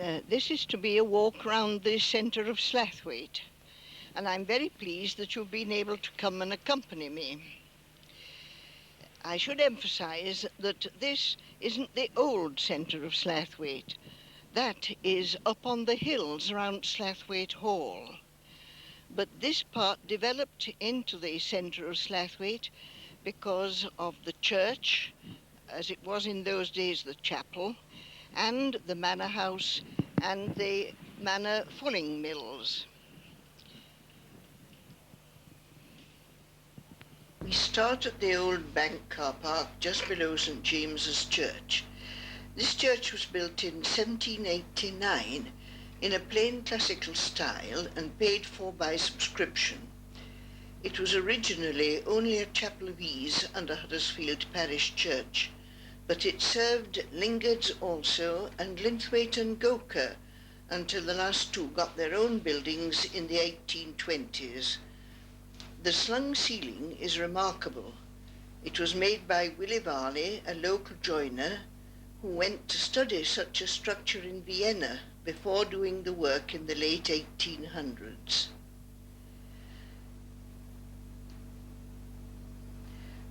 This is to be a walk round the centre of Slaithwaite, and I'm very pleased that you've been able to come and accompany me. I should emphasise that this isn't the old centre of Slaithwaite. That is up on the hills round Slaithwaite Hall. But this part developed into the centre of Slaithwaite because of the church, as it was in those days the chapel, and the manor house and the manor fulling mills. We start at the old bank car park just below St James's Church. This church was built in 1789 in a plain classical style and paid for by subscription. It was originally only a chapel of ease under Huddersfield Parish Church, but it served Lingards also and Linthwaite and Gowker until the last two got their own buildings in the 1820s. The slung ceiling is remarkable. It was made by Willie Varley, a local joiner, who went to study such a structure in Vienna before doing the work in the late 1800s.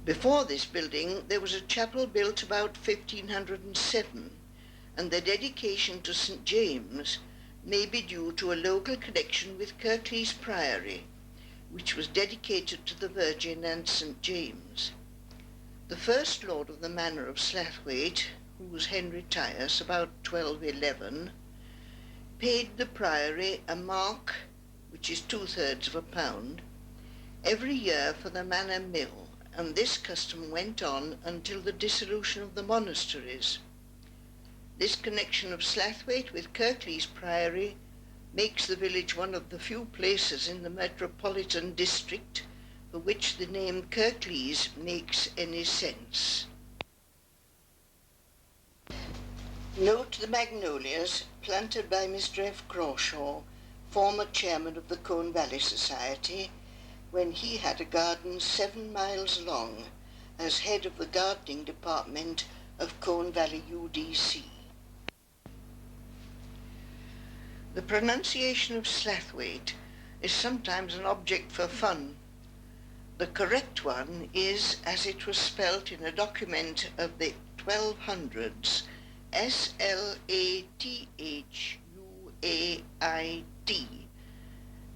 Before this building, there was a chapel built about 1507, and the dedication to St James may be due to a local connection with Kirklees Priory, which was dedicated to the Virgin and St James. The first lord of the manor of Slaithwaite, who was Henry Tyas, about 1211, paid the priory a mark, which is 2/3 of a pound, every year for the manor mill, and this custom went on until the dissolution of the monasteries. This connection of Slaithwaite with Kirklees Priory makes the village one of the few places in the metropolitan district for which the name Kirklees makes any sense. Note the magnolias planted by Mr. F. Crawshaw, former chairman of the Colne Valley Society, when he had a garden 7 miles long as head of the gardening department of Colne Valley UDC. The pronunciation of Slaithwaite is sometimes an object for fun. The correct one is as it was spelt in a document of the 1200s, Slathhuait.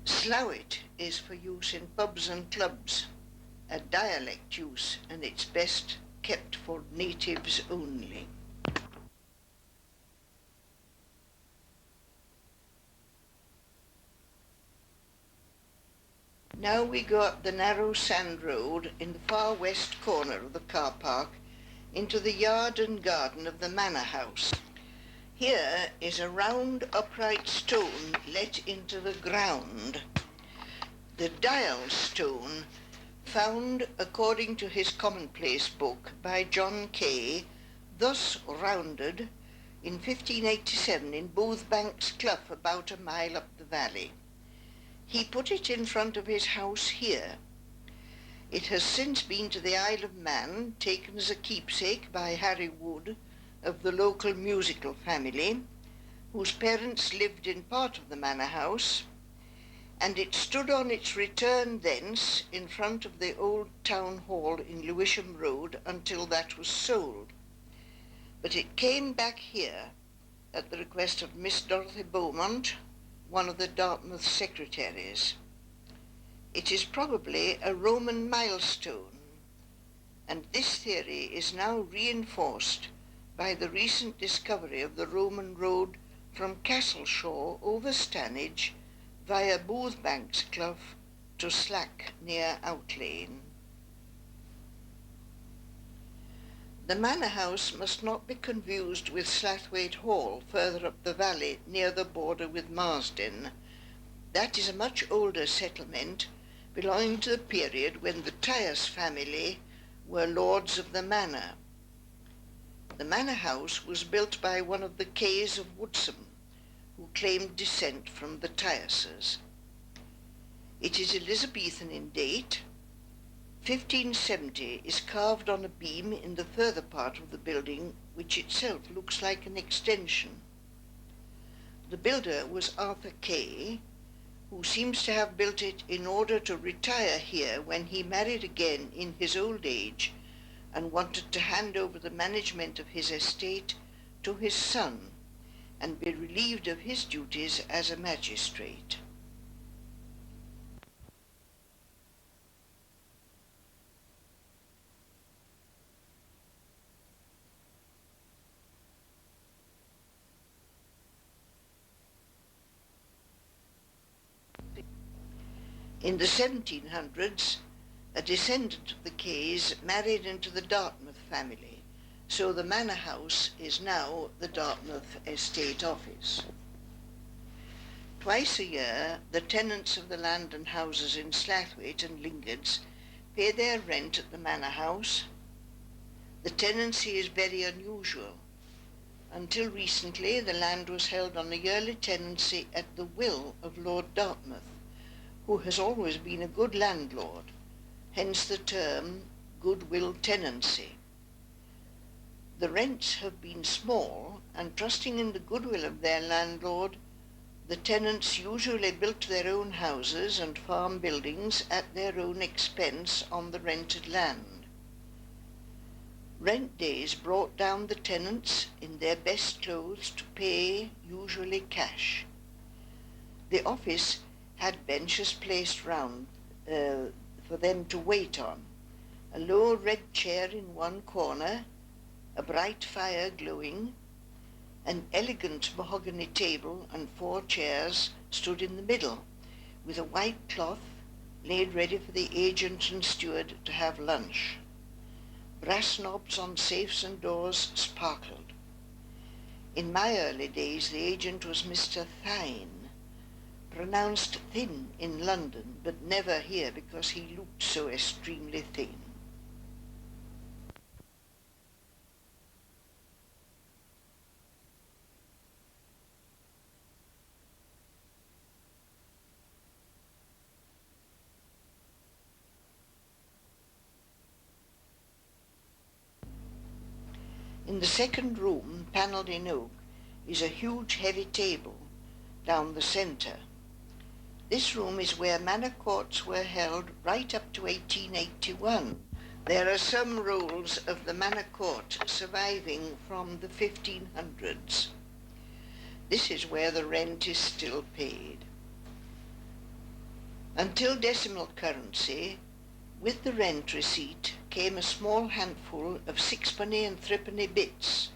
Slowit is for use in pubs and clubs, a dialect use, and it's best kept for natives only. Now we go up the narrow sand road in the far west corner of the car park into the yard and garden of the manor house. Here is a round upright stone let into the ground. The dial stone, found according to his commonplace book by John Kay, thus rounded in 1587 in Boothbank's Clough about a mile up the valley. He put it in front of his house here. It has since been to the Isle of Man, taken as a keepsake by Harry Wood of the local musical family, whose parents lived in part of the manor house, and it stood on its return thence in front of the old town hall in Lewisham Road until that was sold. But it came back here at the request of Miss Dorothy Beaumont, one of the Dartmouth secretaries. It is probably a Roman milestone, and this theory is now reinforced by the recent discovery of the Roman road from Castleshaw over Stanage via Boothbank's Clough to Slack near Outlane. The manor house must not be confused with Slaithwaite Hall further up the valley near the border with Marsden. That is a much older settlement belonging to the period when the Tyas family were lords of the manor. The manor house was built by one of the Kays of Woodsum, who claimed descent from the Tyases. It is Elizabethan in date. 1570 is carved on a beam in the further part of the building, which itself looks like an extension. The builder was Arthur Kay, who seems to have built it in order to retire here when he married again in his old age and wanted to hand over the management of his estate to his son and be relieved of his duties as a magistrate. In the 1700s, a descendant of the Kays married into the Dartmouth family, so the manor house is now the Dartmouth Estate Office. Twice a year, the tenants of the land and houses in Slaithwaite and Lingards pay their rent at the manor house. The tenancy is very unusual. Until recently, the land was held on a yearly tenancy at the will of Lord Dartmouth, who has always been a good landlord, hence the term goodwill tenancy. The rents have been small, and trusting in the goodwill of their landlord, the tenants usually built their own houses and farm buildings at their own expense on the rented land. Rent days brought down the tenants in their best clothes to pay, usually cash. The office had benches placed round for them to wait on, a low red chair in one corner, a bright fire glowing, an elegant mahogany table and 4 chairs stood in the middle, with a white cloth laid ready for the agent and steward to have lunch. Brass knobs on safes and doors sparkled. In my early days the agent was Mr. Thine, pronounced thin in London, but never here because he looked so extremely thin. In the second room, panelled in oak, is a huge heavy table down the centre. This room is where manor courts were held right up to 1881. There are some rules of the manor court surviving from the 1500s. This is where the rent is still paid. Until decimal currency, with the rent receipt came a small handful of 6penny and 3penny bits,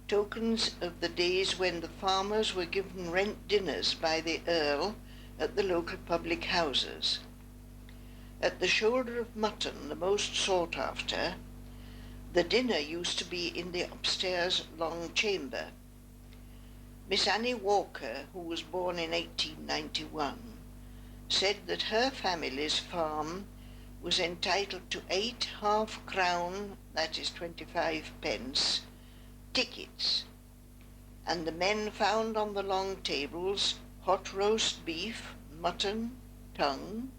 tokens of the days when the farmers were given rent dinners by the Earl at the local public houses. At the shoulder of mutton, the most sought after, the dinner used to be in the upstairs long chamber. Miss Annie Walker, who was born in 1891, said that her family's farm was entitled to 8 half-crown, that is 25 pence, tickets, and the men found on the long tables hot roast beef, mutton, tongue,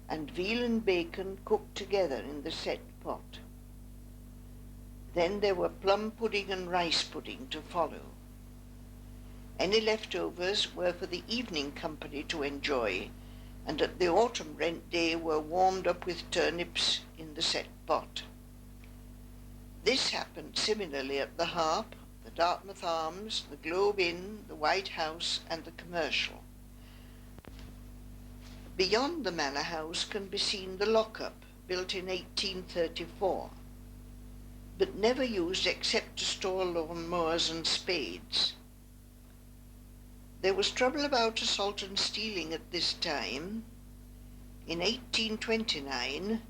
and veal and bacon cooked together in the set pot. Then there were plum pudding and rice pudding to follow. Any leftovers were for the evening company to enjoy, and at the autumn rent day were warmed up with turnips in the set pot. This happened similarly at the Harp, the Dartmouth Arms, the Globe Inn, the White House, and the Commercial. Beyond the manor house can be seen the lock-up, built in 1834, but never used except to store lawn mowers and spades. There was trouble about assault and stealing at this time. In 1829,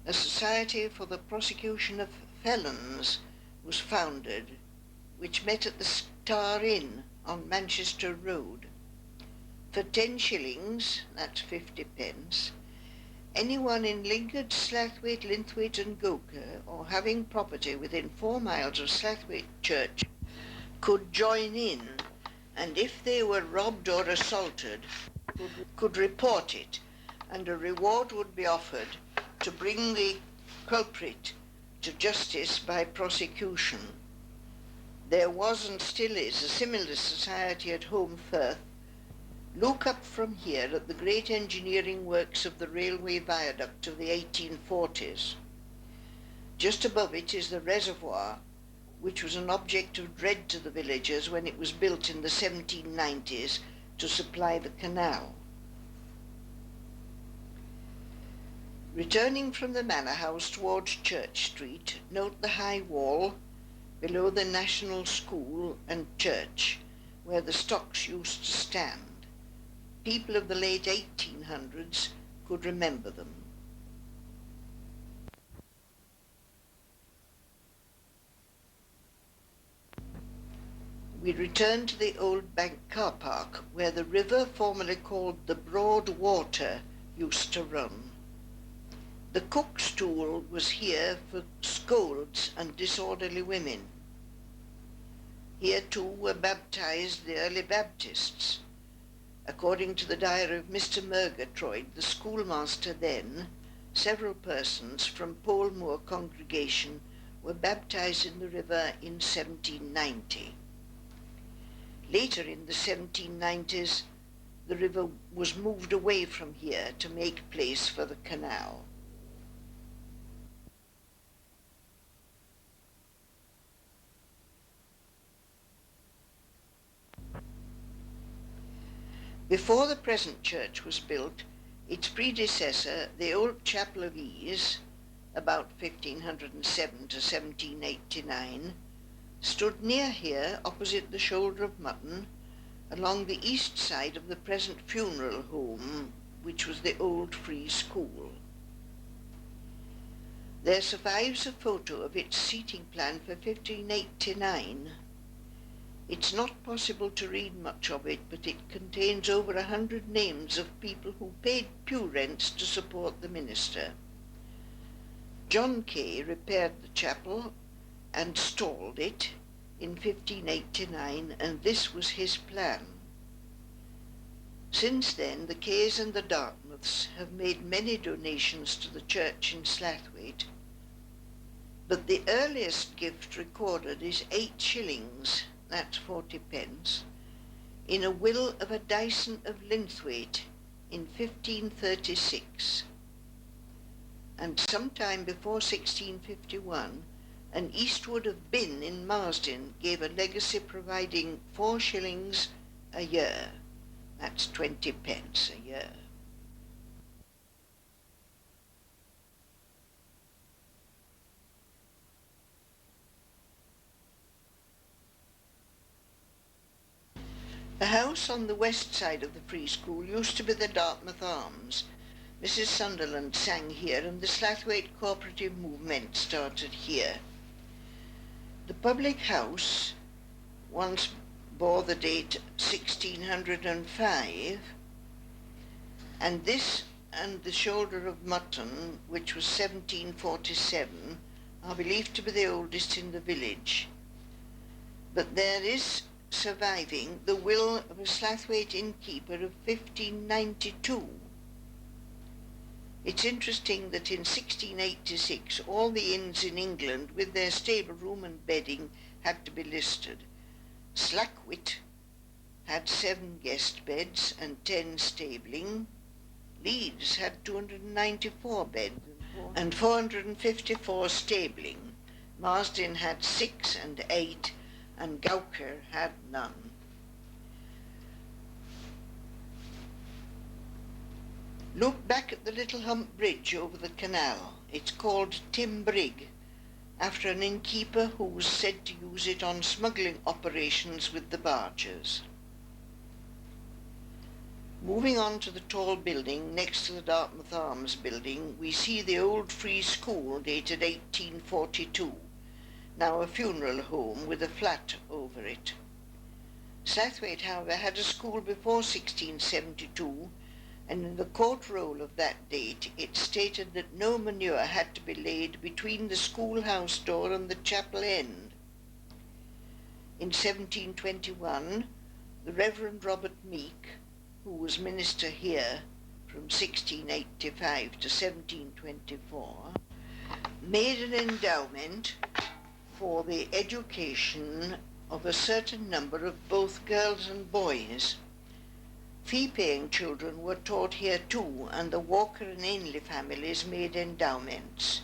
a society for the prosecution of felons was founded, which met at the Star Inn on Manchester Road. For 10 shillings, that's 50 pence, anyone in Lingards, Slaithwaite, Linthwaite and Gokher, or having property within 4 miles of Slaithwaite Church, could join in, and if they were robbed or assaulted, could report it, and a reward would be offered to bring the culprit to justice by prosecution. There was and still is a similar society at Home Firth. Look up from here at the great engineering works of the railway viaduct of the 1840s. Just above it is the reservoir, which was an object of dread to the villagers when it was built in the 1790s to supply the canal. Returning from the manor house towards Church Street, note the high wall below the National School and church, where the stocks used to stand. People of the late 1800s could remember them. We return to the old bank car park, where the river formerly called the Broad Water used to run. The cook stool was here for scolds and disorderly women. Here too were baptized the early Baptists. According to the diary of Mr. Murgatroyd, the schoolmaster then, several persons from Polmoor congregation were baptized in the river in 1790. Later in the 1790s, the river was moved away from here to make place for the canal. Before the present church was built, its predecessor, the old Chapel of Ease, about 1507 to 1789, stood near here opposite the Shoulder of Mutton, along the east side of the present funeral home, which was the old free school. There survives a photo of its seating plan for 1589. It's not possible to read much of it, but it contains over 100 names of people who paid pew rents to support the minister. John Kay repaired the chapel and stalled it in 1589, and this was his plan. Since then, the Kays and the Dartmouths have made many donations to the church in Slaithwaite, but the earliest gift recorded is 8 shillings, that's 40 pence, in a will of a Dyson of Linthwaite in 1536. And sometime before 1651, an Eastwood of Bin in Marsden gave a legacy providing 4 shillings a year. That's 20 pence a year. The house on the west side of the free school used to be the Dartmouth Arms. Mrs. Sunderland sang here, and the Slaithwaite cooperative movement started here. The public house once bore the date 1605, and this and the Shoulder of Mutton, which was 1747, are believed to be the oldest in the village. But there is surviving the will of a Slaithwaite innkeeper of 1592. It's interesting that in 1686 all the inns in England with their stable room and bedding had to be listed. Slaithwaite had 7 guest beds and 10 stabling. Leeds had 294 beds and 454 stabling. Marsden had 6 and 8, and Gowker had none. Look back at the little hump bridge over the canal. It's called Tim Brig, after an innkeeper who was said to use it on smuggling operations with the barges. Moving on to the tall building next to the Dartmouth Arms building, we see the old free school dated 1842, now a funeral home with a flat over it. Slaithwaite, however, had a school before 1672, and in the court roll of that date it stated that no manure had to be laid between the schoolhouse door and the chapel end. In 1721, the Reverend Robert Meek, who was minister here from 1685 to 1724, made an endowment for the education of a certain number of both girls and boys. Fee-paying children were taught here too, and the Walker and Ainley families made endowments.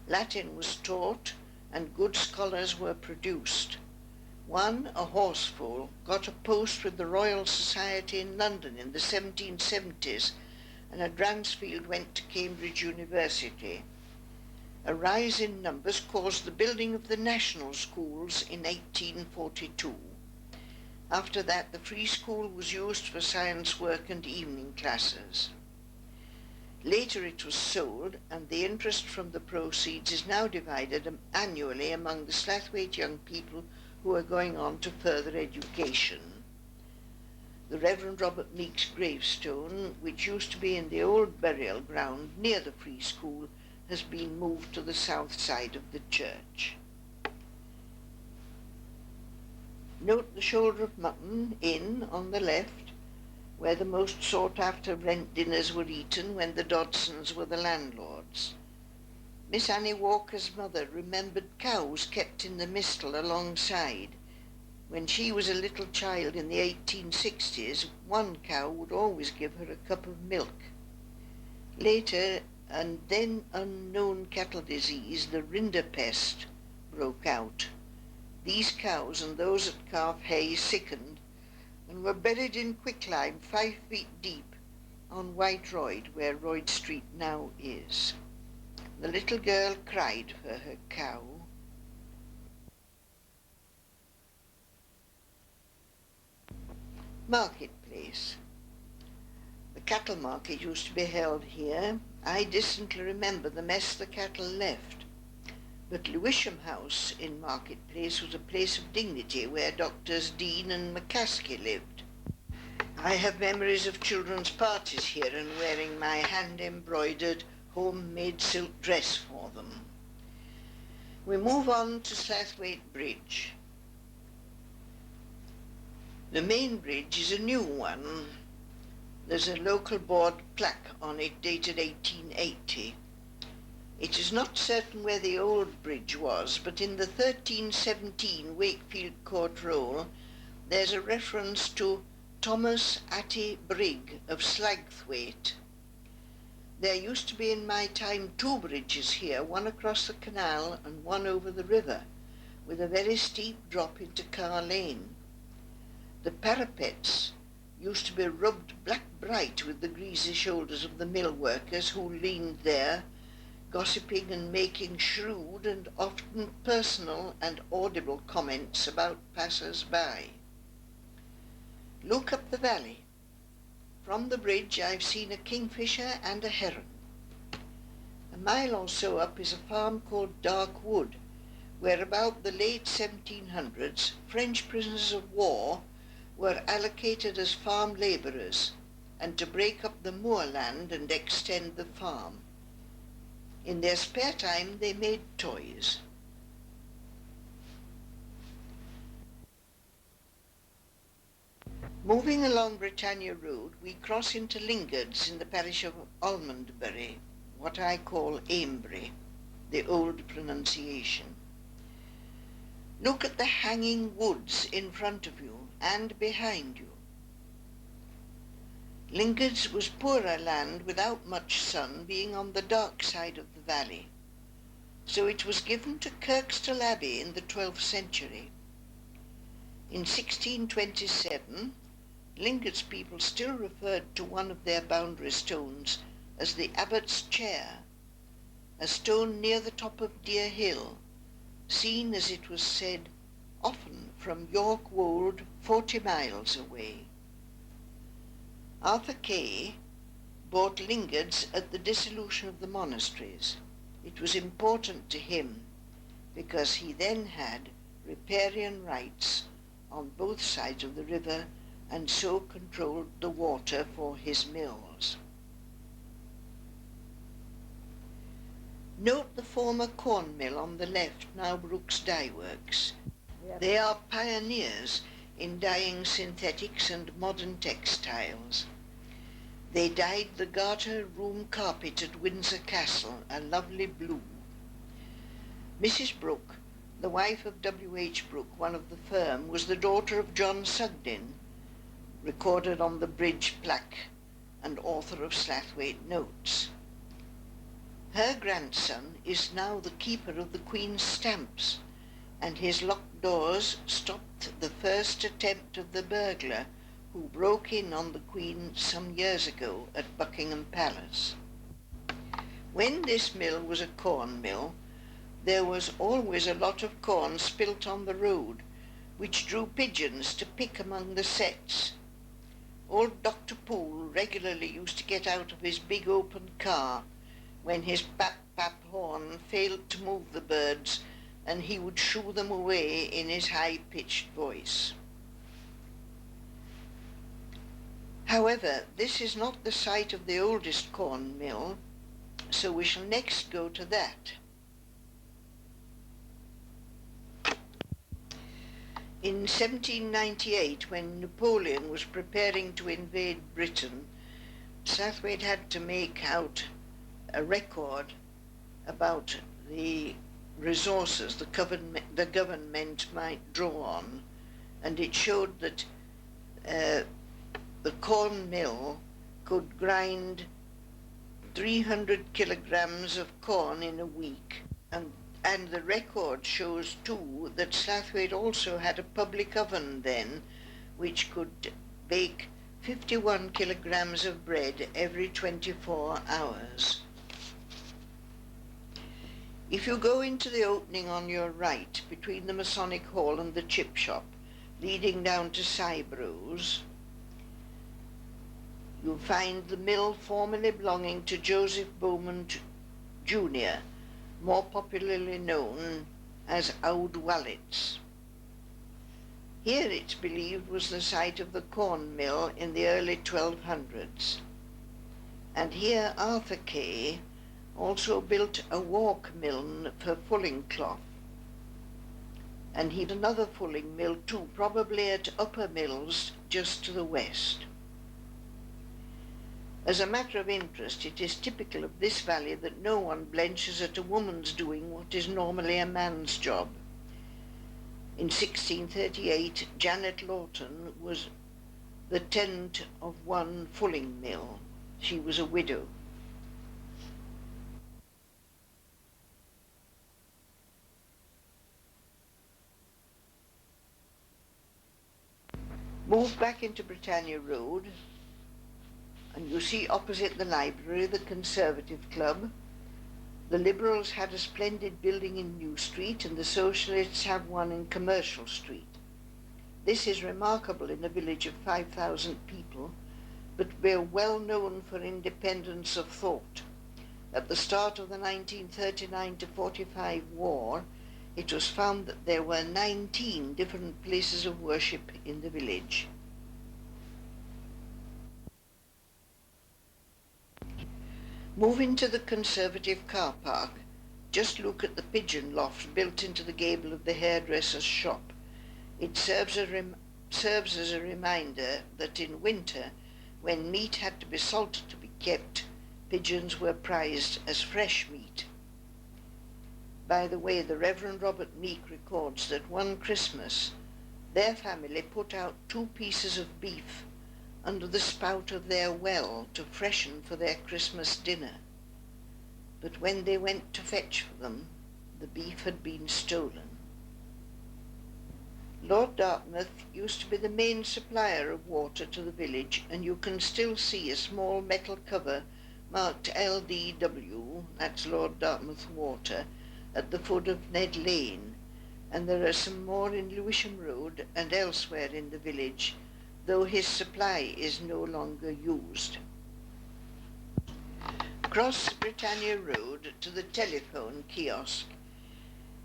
Latin was taught, and good scholars were produced. One, a horsefoal, got a post with the Royal Society in London in the 1770s, and at Dransfield went to Cambridge University. A rise in numbers caused the building of the national schools in 1842. After that, the free school was used for science work and evening classes. Later it was sold, and the interest from the proceeds is now divided annually among the Slaithwaite young people who are going on to further education. The Reverend Robert Meek's gravestone, which used to be in the old burial ground near the free school, has been moved to the south side of the church. Note the Shoulder of Mutton Inn on the left, where the most sought-after rent dinners were eaten when the Dodsons were the landlords. Miss Annie Walker's mother remembered cows kept in the mistle alongside. When she was a little child in the 1860s, one cow would always give her a cup of milk. Later, and then unknown cattle disease, the rinderpest, broke out. These cows and those at Calf Hay sickened and were buried in quicklime 5 feet deep on White Royd, where Royd Street now is. The little girl cried for her cow. Marketplace. The cattle market used to be held here. I distantly remember the mess the cattle left. But Lewisham House in Marketplace was a place of dignity where Doctors Dean and McCaskey lived. I have memories of children's parties here and wearing my hand-embroidered, homemade silk dress for them. We move on to Slaithwaite Bridge. The main bridge is a new one. There's a local board plaque on it dated 1880. It is not certain where the old bridge was, but in the 1317 Wakefield Court Roll there's a reference to Thomas Atty Brigg of Slaithwaite. There used to be in my time 2 bridges here, one across the canal and one over the river, with a very steep drop into Carr Lane. The parapets used to be rubbed black bright with the greasy shoulders of the mill workers who leaned there, gossiping and making shrewd and often personal and audible comments about passers-by. Look up the valley. From the bridge I've seen a kingfisher and a heron. A mile or so up is a farm called Dark Wood, where about the late 1700s French prisoners of war were allocated as farm labourers and to break up the moorland and extend the farm. In their spare time they made toys. Moving along Britannia Road, we cross into Lingards in the parish of Almondbury, what I call Amesbury, the old pronunciation. Look at the hanging woods in front of you and behind you. Lingards was poorer land without much sun, being on the dark side of the valley, so it was given to Kirkstall Abbey in the 12th century. In 1627, Lingards people still referred to one of their boundary stones as the Abbot's Chair, a stone near the top of Deer Hill, seen, as it was said, often from York Wold 40 miles away. Arthur Kay bought Lingards at the dissolution of the monasteries. It was important to him because he then had riparian rights on both sides of the river and so controlled the water for his mills. Note the former corn mill on the left, now Brooks Dye Works. They are pioneers in dyeing synthetics and modern textiles. They dyed the garter room carpet at Windsor Castle a lovely blue. Mrs. Brooke The wife of W.H. Brooke, one of the firm, was the daughter of John Sugden, recorded on the bridge plaque and author of Slaithwaite notes. Her grandson is now the keeper of the Queen's stamps, and his locked doors stopped the first attempt of the burglar who broke in on the Queen some years ago at Buckingham Palace. When this mill was a corn mill, there was always a lot of corn spilt on the road, which drew pigeons to pick among the sets. Old Dr. Poole regularly used to get out of his big open car when his pap-pap horn failed to move the birds, and he would shoo them away in his high-pitched voice. However, this is not the site of the oldest corn mill, so we shall next go to that. In 1798, when Napoleon was preparing to invade Britain, Slaithwaite had to make out a record about the resources the government might draw on, and it showed that the corn mill could grind 300 kilograms of corn in a week, and the record shows too that Slaithwaite also had a public oven then, which could bake 51 kilograms of bread every 24 hours. If you go into the opening on your right, between the Masonic Hall and the chip shop, leading down to Cybrose, you'll find the mill formerly belonging to Joseph Bowman Jr., more popularly known as Oud Wallets. Here, it's believed, was the site of the corn mill in the early 1200s. And here Arthur Kay also built a walk mill for fulling cloth. And he had another fulling mill too, probably at Upper Mills, just to the west. As a matter of interest, it is typical of this valley that no one blenches at a woman's doing what is normally a man's job. In 1638, Janet Lawton was the tenant of one fulling mill. She was a widow. Move back into Britannia Road, and you see opposite the library the Conservative Club. The Liberals had a splendid building in New Street, and the Socialists have one in Commercial Street. This is remarkable in a village of 5,000 people, but we're well known for independence of thought. At the start of the 1939-45 war, it was found that there were 19 different places of worship in the village. Move into the Conservative car park. Just look at the pigeon loft built into the gable of the hairdresser's shop. It serves as a reminder that in winter, when meat had to be salted to be kept, pigeons were prized as fresh meat. By the way, the Reverend Robert Meek records that one Christmas, their family put out 2 pieces of beef under the spout of their well to freshen for their Christmas dinner. But when they went to fetch for them, the beef had been stolen. Lord Dartmouth used to be the main supplier of water to the village, and you can still see a small metal cover marked LDW, that's Lord Dartmouth Water, at the foot of Ned Lane, and there are some more in Lewisham Road and elsewhere in the village, though his supply is no longer used. Cross Britannia Road to the telephone kiosk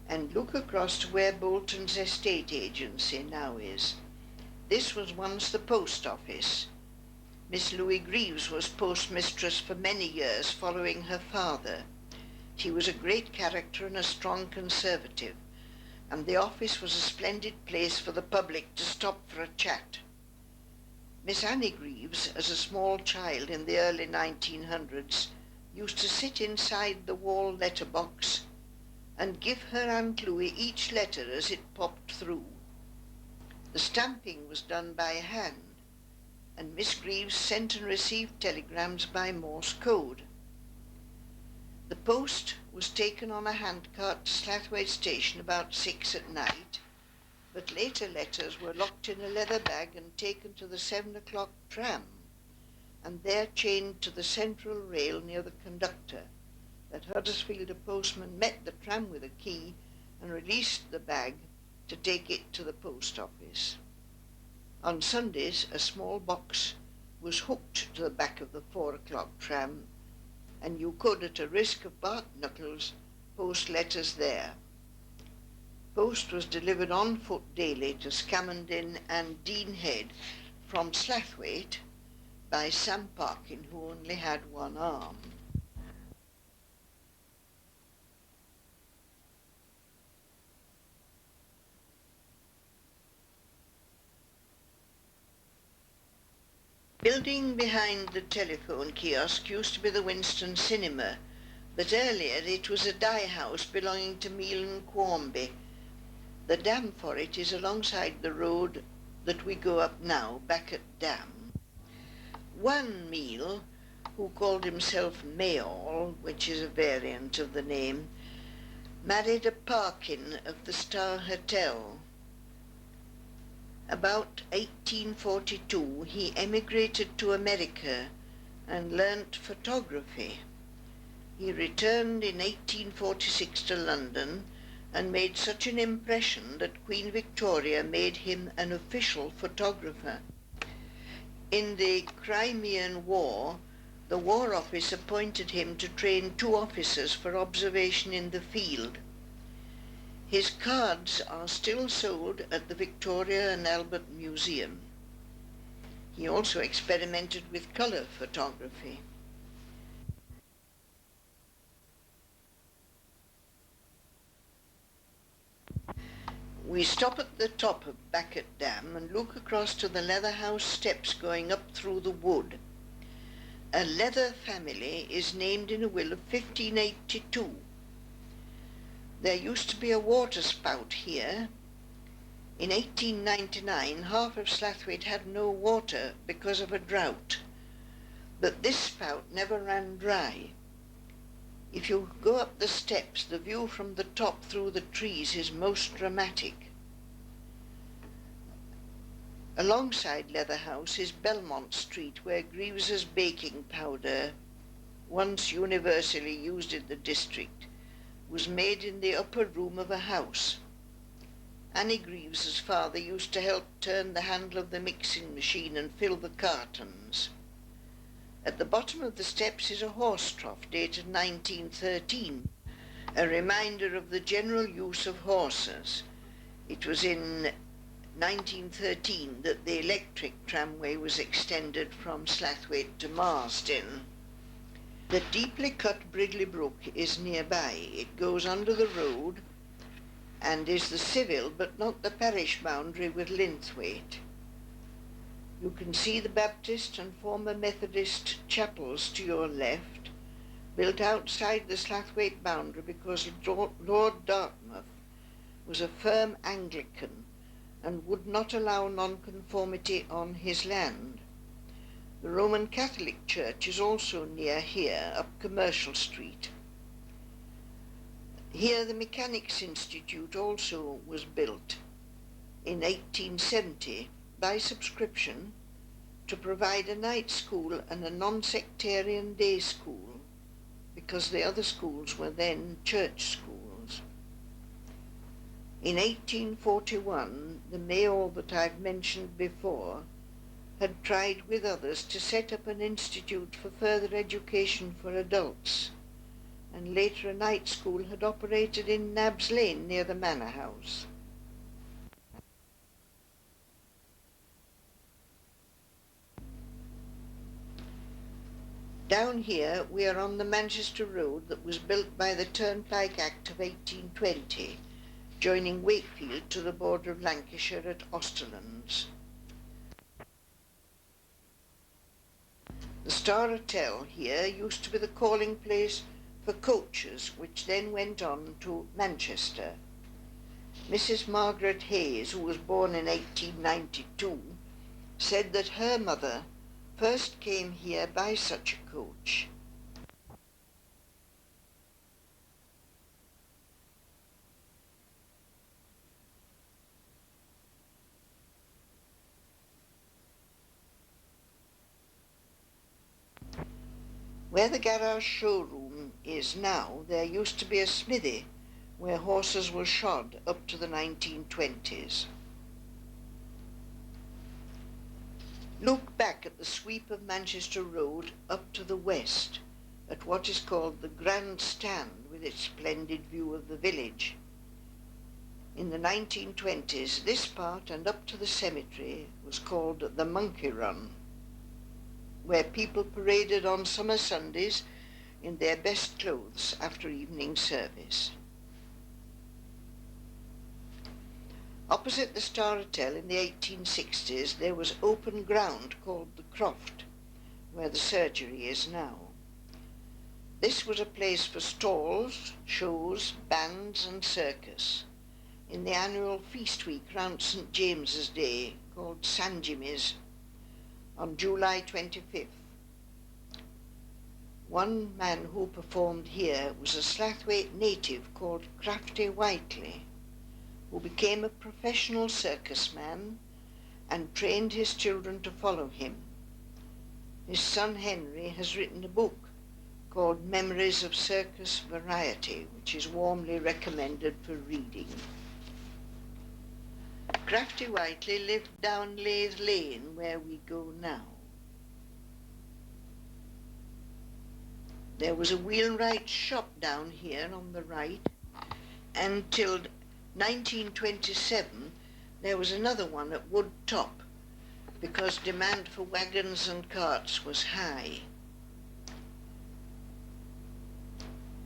and look across to where Bolton's estate agency now is. This was once the post office. Miss Louis Greaves was postmistress for many years following her father. She was a great character and a strong Conservative, and the office was a splendid place for the public to stop for a chat. Miss Annie Greaves, as a small child in the early 1900s, used to sit inside the wall letterbox and give her Aunt Louis each letter as it popped through. The stamping was done by hand, and Miss Greaves sent and received telegrams by Morse code. The post was taken on a handcart to Slaithwaite station about 6 at night, but later letters were locked in a leather bag and taken to the 7 o'clock tram, and there chained to the central rail near the conductor. At Huddersfield, a postman met the tram with a key and released the bag to take it to the post office. On Sundays, a small box was hooked to the back of the 4 o'clock tram, and you could, at a risk of bark knuckles, post letters there. Post was delivered on foot daily to Scammondin and Dean Head from Slaithwaite by Sam Parkin, who only had one arm. Building behind the telephone kiosk used to be the Winston Cinema, but earlier it was a dye house belonging to Meal and Quarmby. The dam for it is alongside the road that we go up now, back at Dam. One Meal, who called himself Mayall, which is a variant of the name, married a Parkin of the Star Hotel. About 1842 he emigrated to America and learnt photography. He returned in 1846 to London and made such an impression that Queen Victoria made him an official photographer. In the Crimean War, the War Office appointed him to train 2 officers for observation in the field. His cards are still sold at the Victoria and Albert Museum. He also experimented with colour photography. We stop at the top of Backet Dam and look across to the Leather House steps going up through the wood. A Leather family is named in a will of 1582. There used to be a water spout here. In 1899, half of Slaithwaite had no water because of a drought, but this spout never ran dry. If you go up the steps, the view from the top through the trees is most dramatic. Alongside Leather House is Belmont Street, where Greaves's baking powder, once universally used in the district, was made in the upper room of a house. Annie Greaves's father used to help turn the handle of the mixing machine and fill the cartons. At the bottom of the steps is a horse trough dated 1913, a reminder of the general use of horses. It was in 1913 that the electric tramway was extended from Slaithwaite to Marsden. The deeply cut Bridley Brook is nearby. It goes under the road and is the civil but not the parish boundary with Linthwaite. You can see the Baptist and former Methodist chapels to your left, built outside the Slaithwaite boundary because Lord Dartmouth was a firm Anglican and would not allow nonconformity on his land. The Roman Catholic Church is also near here, up Commercial Street. Here the Mechanics' Institute also was built in 1870 by subscription to provide a night school and a non-sectarian day school, because the other schools were then church schools. In 1841, the Mayall that I've mentioned before had tried with others to set up an institute for further education for adults, and later a night school had operated in Nabbs Lane near the manor house. Down here we are on the Manchester Road that was built by the Turnpike Act of 1820, joining Wakefield to the border of Lancashire at Austerlands. The Star Hotel here used to be the calling place for coaches which then went on to Manchester. Mrs. Margaret Hayes, who was born in 1892, said that her mother first came here by such a coach. Where the garage showroom is now, there used to be a smithy where horses were shod up to the 1920s. Look back at the sweep of Manchester Road up to the west, at what is called the Grand Stand with its splendid view of the village. In the 1920s, this part and up to the cemetery was called the Monkey Run, where people paraded on summer Sundays in their best clothes after evening service. Opposite the Star Hotel in the 1860s, there was open ground called the Croft, where the surgery is now. This was a place for stalls, shows, bands and circus. In the annual feast week round St. James's Day, called San Jimmy's, on July 25th. One man who performed here was a Slaithwaite native called Crafty Whiteley, who became a professional circus man and trained his children to follow him. His son Henry has written a book called Memories of Circus Variety, which is warmly recommended for reading. Crafty Whiteley lived down Lathe Lane, where we go now. There was a wheelwright shop down here on the right, and till 1927 there was another one at Wood Top, because demand for wagons and carts was high.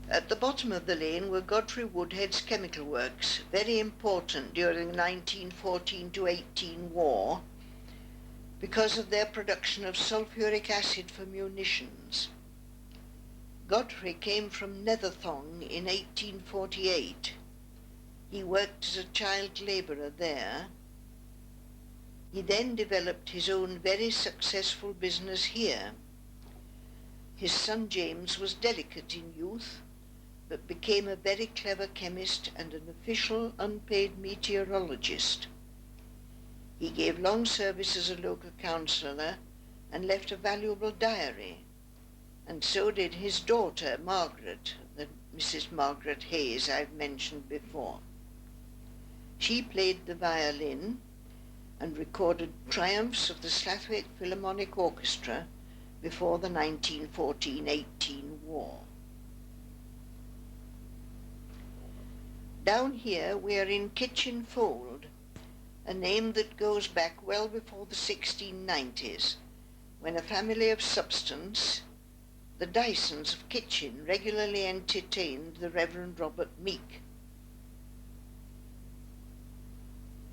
At the bottom of the lane were Godfrey Woodhead's chemical works, very important during the 1914 to 18 war because of their production of sulphuric acid for munitions. Godfrey came from Netherthong in 1848. He worked as a child labourer there. He then developed his own very successful business here. His son James was delicate in youth, but became a very clever chemist and an official unpaid meteorologist. He gave long service as a local councillor and left a valuable diary, and so did his daughter Margaret, the Mrs. Margaret Hayes I've mentioned before. She played the violin and recorded triumphs of the Slaithwaite Philharmonic Orchestra before the 1914-18 war. Down here we are in Kitchen Fold, a name that goes back well before the 1690s, when a family of substance, the Dysons of Kitchen, regularly entertained the Reverend Robert Meek.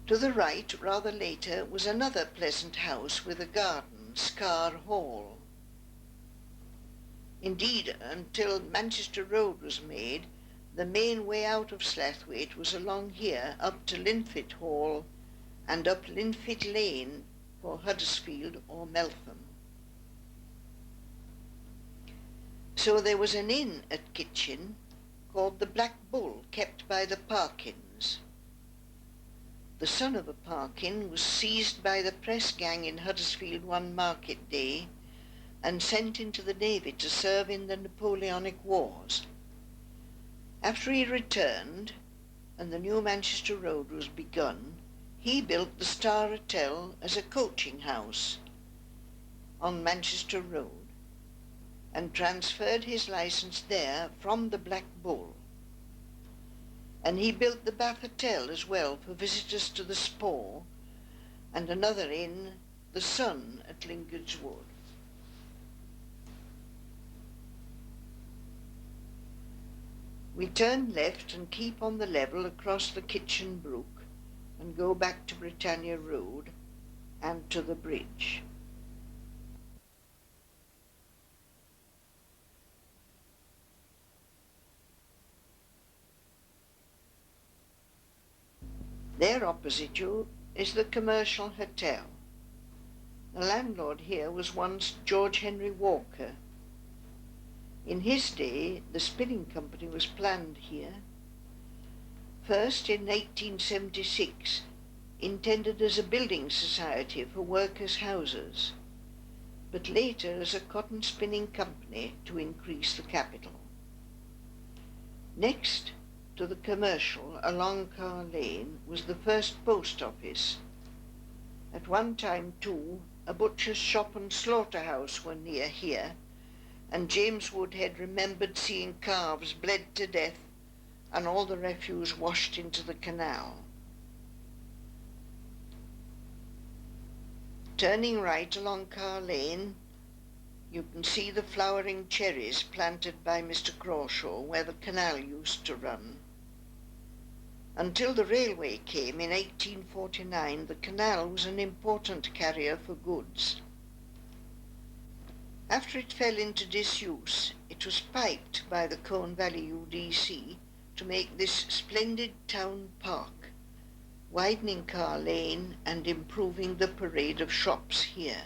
To the right, rather later, was another pleasant house with a garden, Scar Hall. Indeed, until Manchester Road was made, the main way out of Slaithwaite was along here up to Linfit Hall and up Linfit Lane for Huddersfield or Meltham. So there was an inn at Kitchen called the Black Bull, kept by the Parkins. The son of a Parkin was seized by the press gang in Huddersfield one market day and sent into the Navy to serve in the Napoleonic Wars. After he returned and the new Manchester Road was begun, he built the Star Hotel as a coaching house on Manchester Road and transferred his licence there from the Black Bull. And he built the Bath Hotel as well for visitors to the Spore, and another inn, the Sun, at Lingold's Wood. We turn left and keep on the level across the Kitchen Brook and go back to Britannia Road and to the bridge. There opposite you is the commercial hotel. The landlord here was once George Henry Walker. In his day, the spinning company was planned here. First in 1876, intended as a building society for workers' houses, but later as a cotton spinning company to increase the capital. Next to the commercial along Carr Lane was the first post office. At one time, too, a butcher's shop and slaughterhouse were near here, and James Woodhead remembered seeing calves bled to death and all the refuse washed into the canal. Turning right along Carr Lane, you can see the flowering cherries planted by Mr. Crawshaw where the canal used to run. Until the railway came in 1849, the canal was an important carrier for goods. After it fell into disuse, it was piped by the Colne Valley UDC to make this splendid town park, widening Carr Lane and improving the parade of shops here.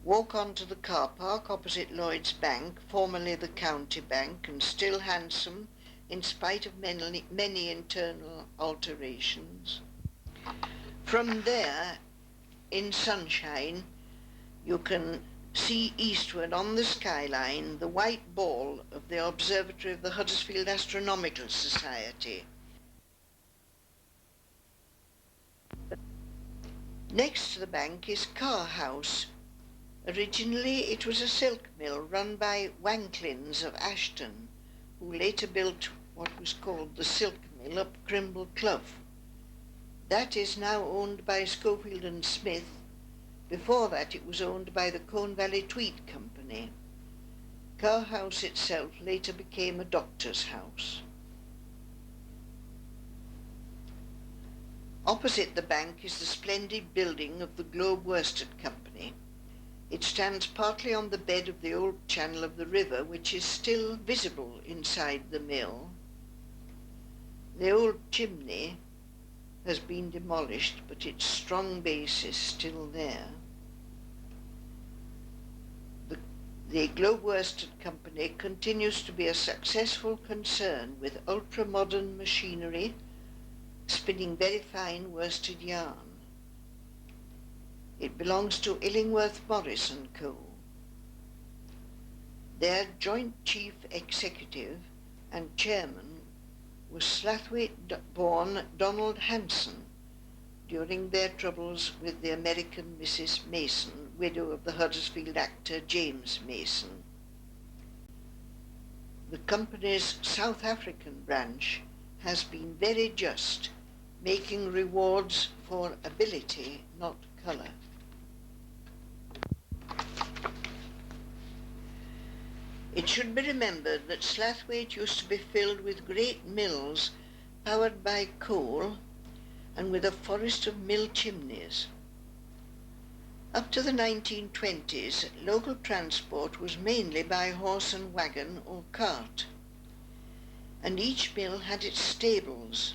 Walk on to the car park opposite Lloyd's Bank, formerly the County Bank, and still handsome in spite of many internal alterations. From there, in sunshine, you can see eastward on the skyline the white ball of the observatory of the Huddersfield Astronomical Society. Next to the bank is Carr House. Originally it was a silk mill run by Wanklins of Ashton, who later built what was called the silk mill up Crimble Clough. That is now owned by Schofield and Smith. Before that it was owned by the Colne Valley Tweed Company. Carr House itself later became a doctor's house. Opposite the bank is the splendid building of the Globe Worsted Company. It stands partly on the bed of the old channel of the river, which is still visible inside the mill. The old chimney has been demolished, but its strong base is still there. The Globe Worsted Company continues to be a successful concern with ultra-modern machinery, spinning very fine worsted yarn. It belongs to Illingworth Morris and Co. Their joint chief executive and chairman was Slaithwaite-born Donald Hanson during their troubles with the American Mrs. Mason, widow of the Huddersfield actor James Mason. The company's South African branch has been very just, making rewards for ability, not colour. It should be remembered that Slaithwaite used to be filled with great mills powered by coal and with a forest of mill chimneys. Up to the 1920s, local transport was mainly by horse and wagon or cart, and each mill had its stables.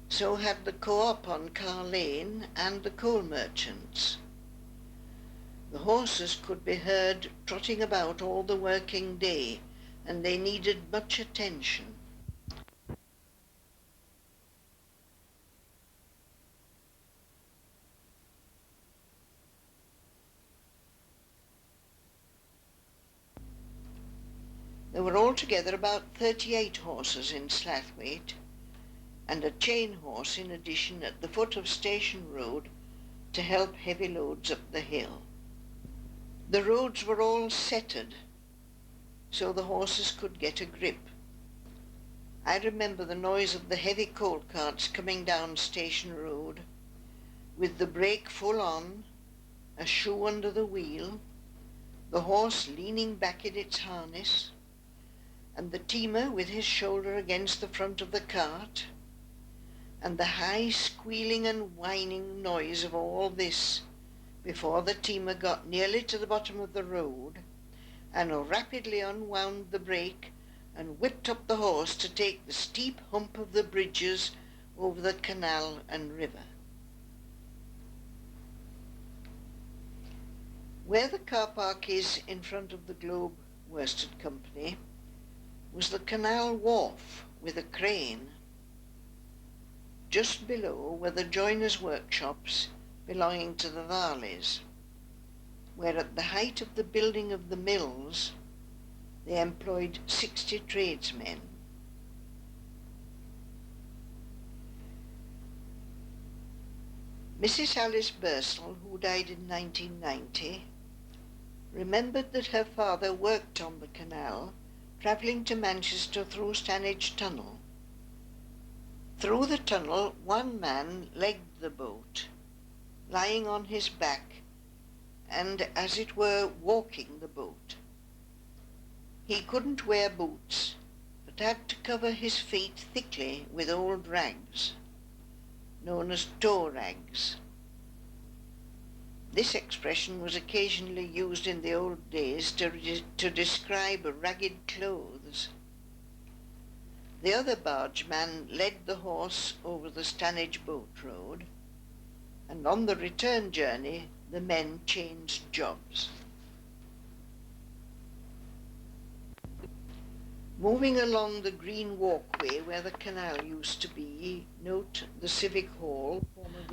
So had the co-op on Carr Lane and the coal merchants. The horses could be heard trotting about all the working day, and they needed much attention. There were altogether about 38 horses in Slaithwaite, and a chain horse in addition at the foot of Station Road to help heavy loads up the hill. The roads were all settered, so the horses could get a grip. I remember the noise of the heavy coal carts coming down Station Road, with the brake full on, a shoe under the wheel, the horse leaning back in its harness, and the teamer with his shoulder against the front of the cart, and the high squealing and whining noise of all this before the teamer got nearly to the bottom of the road and rapidly unwound the brake and whipped up the horse to take the steep hump of the bridges over the canal and river. Where the car park is in front of the Globe Worsted Company was the canal wharf with a crane. Just below were the joiners' workshops belonging to the Varleys, where at the height of the building of the mills they employed 60 tradesmen. Mrs. Alice Bursell, who died in 1990, remembered that her father worked on the canal, travelling to Manchester through Stanage Tunnel. Through the tunnel, one man legged the boat, lying on his back and, as it were, walking the boat. He couldn't wear boots, but had to cover his feet thickly with old rags, known as toe rags. This expression was occasionally used in the old days to describe ragged clothes. The other bargeman led the horse over the Stanage Boat Road, and on the return journey the men changed jobs. Moving along the green walkway where the canal used to be, note the Civic Hall,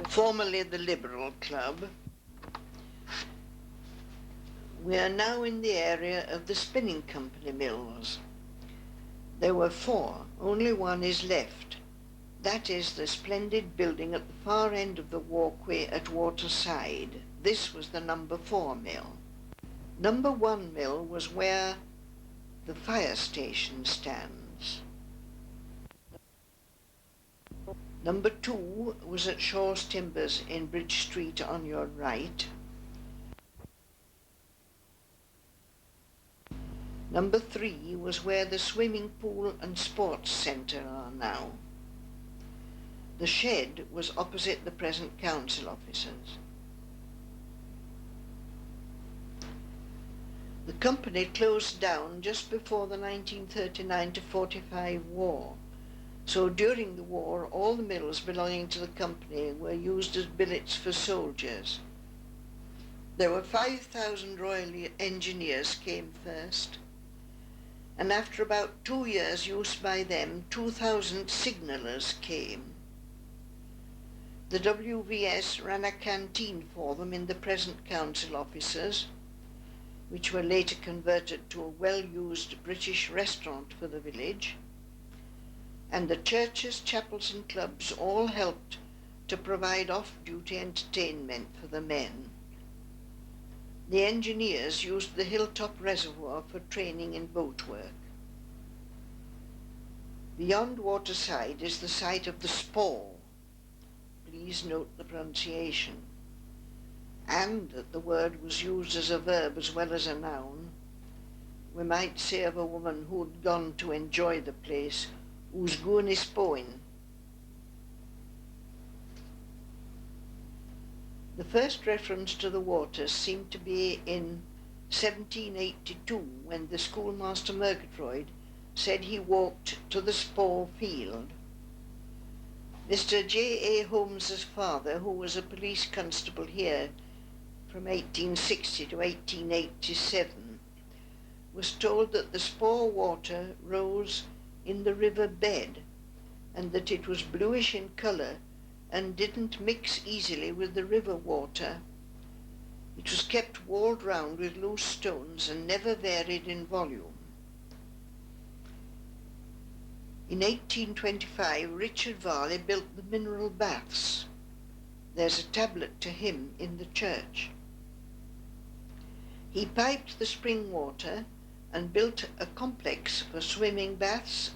formerly the Liberal Club. We are now in the area of the spinning company mills. There were 4, only one is left. That is the splendid building at the far end of the walkway at Waterside. This was the number 4 mill. Number 1 mill was where the fire station stands. Number 2 was at Shaw's Timbers in Bridge Street on your right. Number 3 was where the swimming pool and sports centre are now. The shed was opposite the present council offices. The company closed down just before the 1939-45 war, so during the war all the mills belonging to the company were used as billets for soldiers. There were 5,000 Royal Engineers came first, and after about 2 years' use by them, 2,000 signallers came. The WVS ran a canteen for them in the present council offices, which were later converted to a well-used British restaurant for the village, and the churches, chapels and clubs all helped to provide off-duty entertainment for the men. The engineers used the hilltop reservoir for training in boat work. Beyond Waterside is the site of the Spall. Please note the pronunciation, and that the word was used as a verb as well as a noun. We might say of a woman who'd gone to enjoy the place, who's goin' is poin'. The first reference to the waters seemed to be in 1782, when the schoolmaster Murgatroyd said he walked to the Spore Field. Mr. J. A. Holmes's father, who was a police constable here from 1860 to 1887, was told that the Spore water rose in the river bed and that it was bluish in colour and didn't mix easily with the river water. It was kept walled round with loose stones and never varied in volume. In 1825, Richard Varley built the mineral baths. There's a tablet to him in the church. He piped the spring water and built a complex for swimming baths,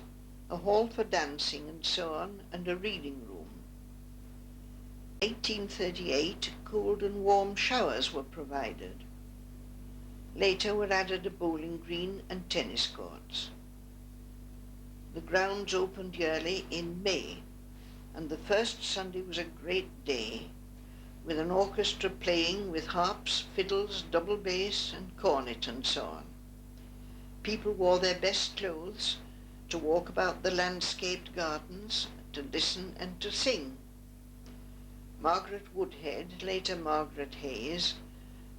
a hall for dancing and so on, and a reading room. 1838, cold and warm showers were provided. Later were added a bowling green and tennis courts. The grounds opened yearly in May, and the first Sunday was a great day, with an orchestra playing with harps, fiddles, double bass and cornet and so on. People wore their best clothes, to walk about the landscaped gardens, to listen and to sing. Margaret Woodhead, later Margaret Hayes,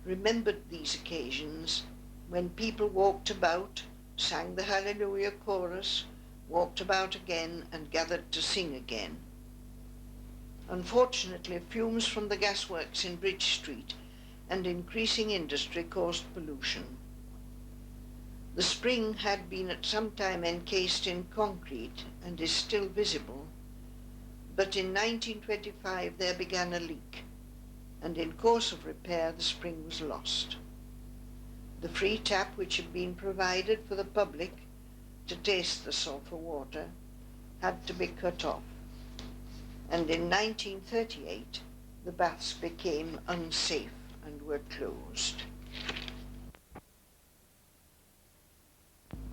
remembered these occasions when people walked about, sang the Hallelujah chorus, walked about again and gathered to sing again. Unfortunately, fumes from the gasworks in Bridge Street and increasing industry caused pollution. The spring had been at some time encased in concrete and is still visible, but in 1925 there began a leak, and in course of repair the spring was lost. The free tap which had been provided for the public to taste the sulphur water had to be cut off, and in 1938 the baths became unsafe and were closed.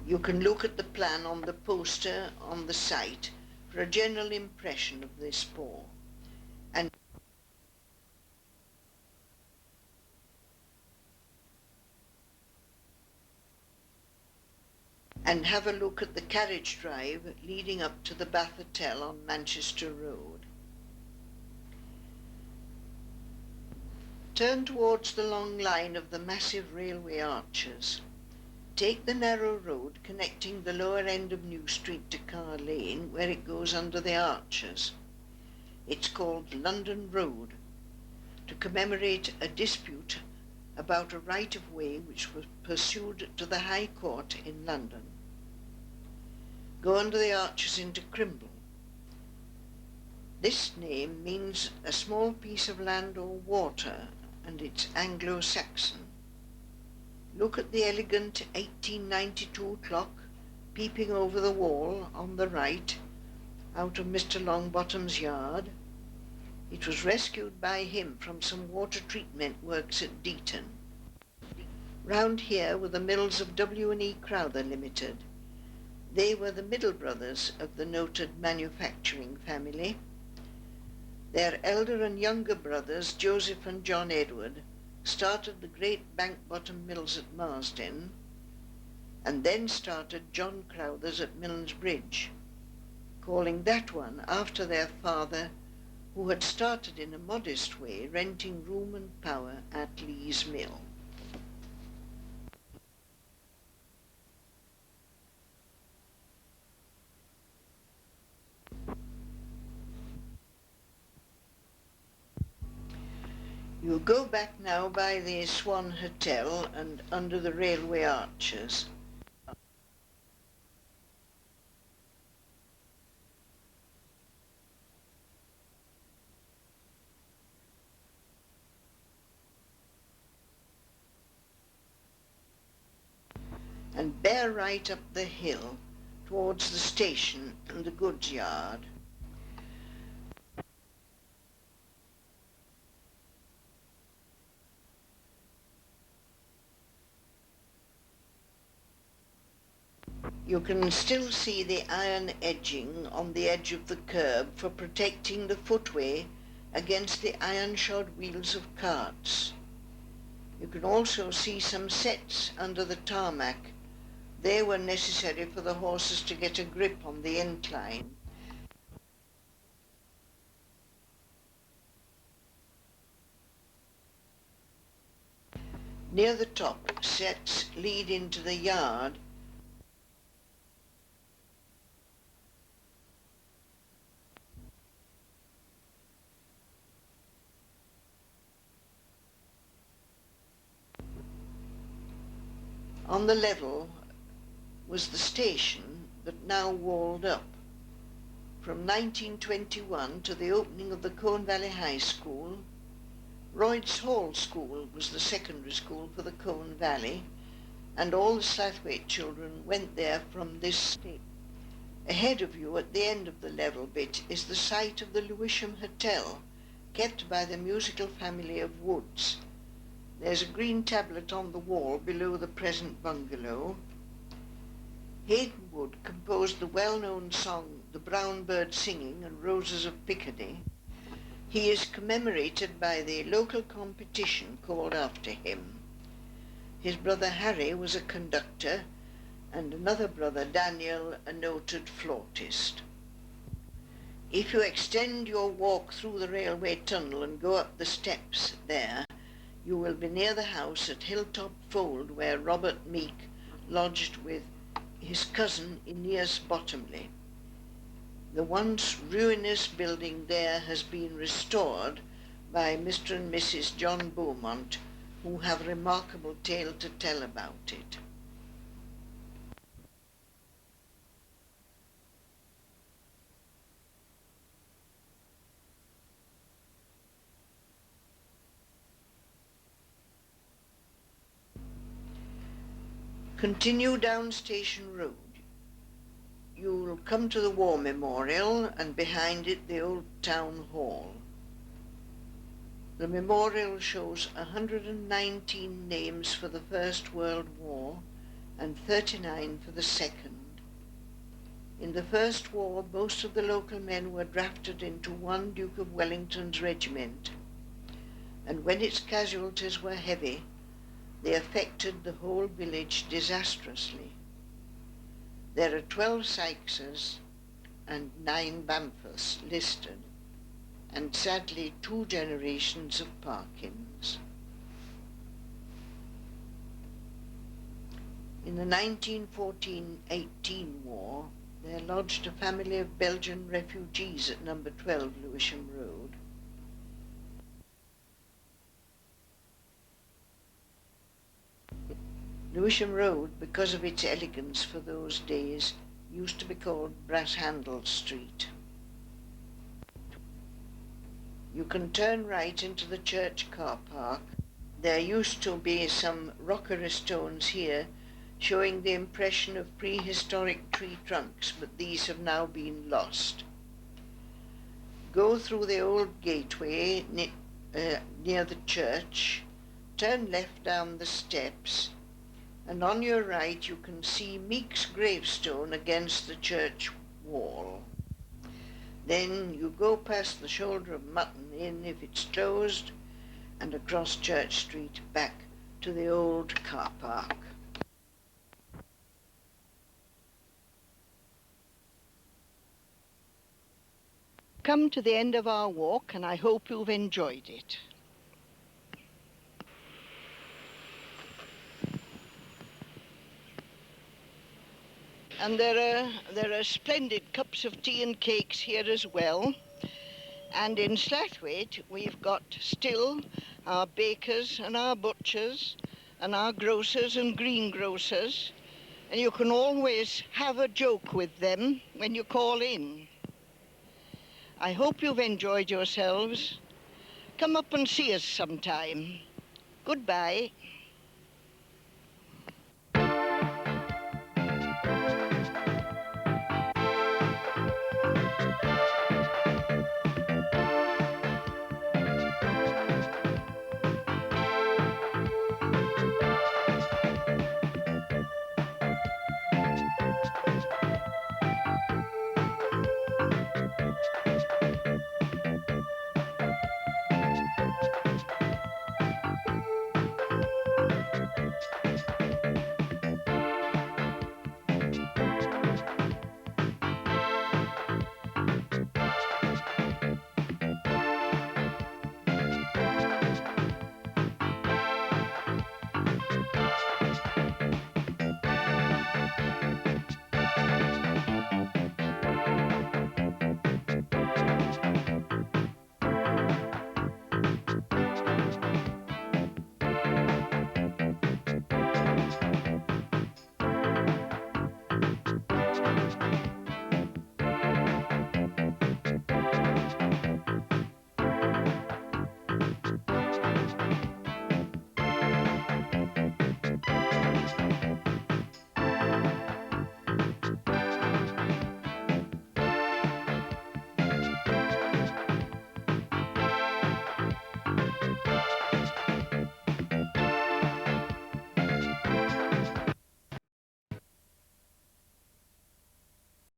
You can look at the plan on the poster on the site for a general impression of this pour, and have a look at the carriage drive leading up to the Bath Hotel on Manchester Road. Turn towards the long line of the massive railway arches. Take the narrow road connecting the lower end of New Street to Carr Lane, where it goes under the arches. It's called London Road, to commemorate a dispute about a right-of-way which was pursued to the High Court in London. Go under the arches into Crimble. This name means a small piece of land or water, and it's Anglo-Saxon. Look at the elegant 1892 clock peeping over the wall on the right, out of Mr. Longbottom's yard. It was rescued by him from some water treatment works at Deaton. Round here were the mills of W&E Crowther Limited. They were the middle brothers of the noted manufacturing family. Their elder and younger brothers, Joseph and John Edward, started the great Bank Bottom Mills at Marsden, and then started John Crowther's at Milnes Bridge, calling that one after their father, who had started in a modest way, renting room and power at Lee's Mill. You go back now by the Swan Hotel and under the railway arches. And bear right up the hill towards the station and the goods yard. You can still see the iron edging on the edge of the curb for protecting the footway against the iron-shod wheels of carts. You can also see some sets under the tarmac. They were necessary for the horses to get a grip on the incline. Near the top, sets lead into the yard. On the level was the station, but now walled up. From 1921 to the opening of the Colne Valley High School, Royd's Hall School was the secondary school for the Colne Valley, and all the Slaithwaite children went there from this state. Ahead of you at the end of the level bit is the site of the Lewisham Hotel, kept by the musical family of Woods. There's a green tablet on the wall below the present bungalow. Hayden Wood composed the well-known song The Brown Bird Singing and Roses of Picardy. He is commemorated by the local competition called after him. His brother Harry was a conductor, and another brother, Daniel, a noted flautist. If you extend your walk through the railway tunnel and go up the steps there, you will be near the house at Hilltop Fold where Robert Meek lodged with his cousin Aeneas Bottomley. The once ruinous building there has been restored by Mr. and Mrs. John Beaumont, who have a remarkable tale to tell about it. Continue down Station Road. You'll come to the War Memorial and behind it the old Town Hall. The memorial shows 119 names for the First World War and 39 for the Second. In the First War, most of the local men were drafted into one Duke of Wellington's regiment, and when its casualties were heavy, they affected the whole village disastrously. There are 12 Sykeses and 9 Bamforths listed, and sadly 2 generations of Parkins. In the 1914-18 war, there lodged a family of Belgian refugees at number 12 Lewisham Road. Lewisham Road, because of its elegance for those days, used to be called Brass Handle Street. You can turn right into the church car park. There used to be some rockery stones here showing the impression of prehistoric tree trunks, but these have now been lost. Go through the old gateway near the church, turn left down the steps, and on your right you can see Meek's gravestone against the church wall. Then you go past the Shoulder of Mutton Inn if it's closed, and across Church Street back to the old car park. Come to the end of our walk, and I hope you've enjoyed it. And there are splendid cups of tea and cakes here as well. And in Slaithwaite, we've got still our bakers and our butchers and our grocers and greengrocers. And you can always have a joke with them when you call in. I hope you've enjoyed yourselves. Come up and see us sometime. Goodbye.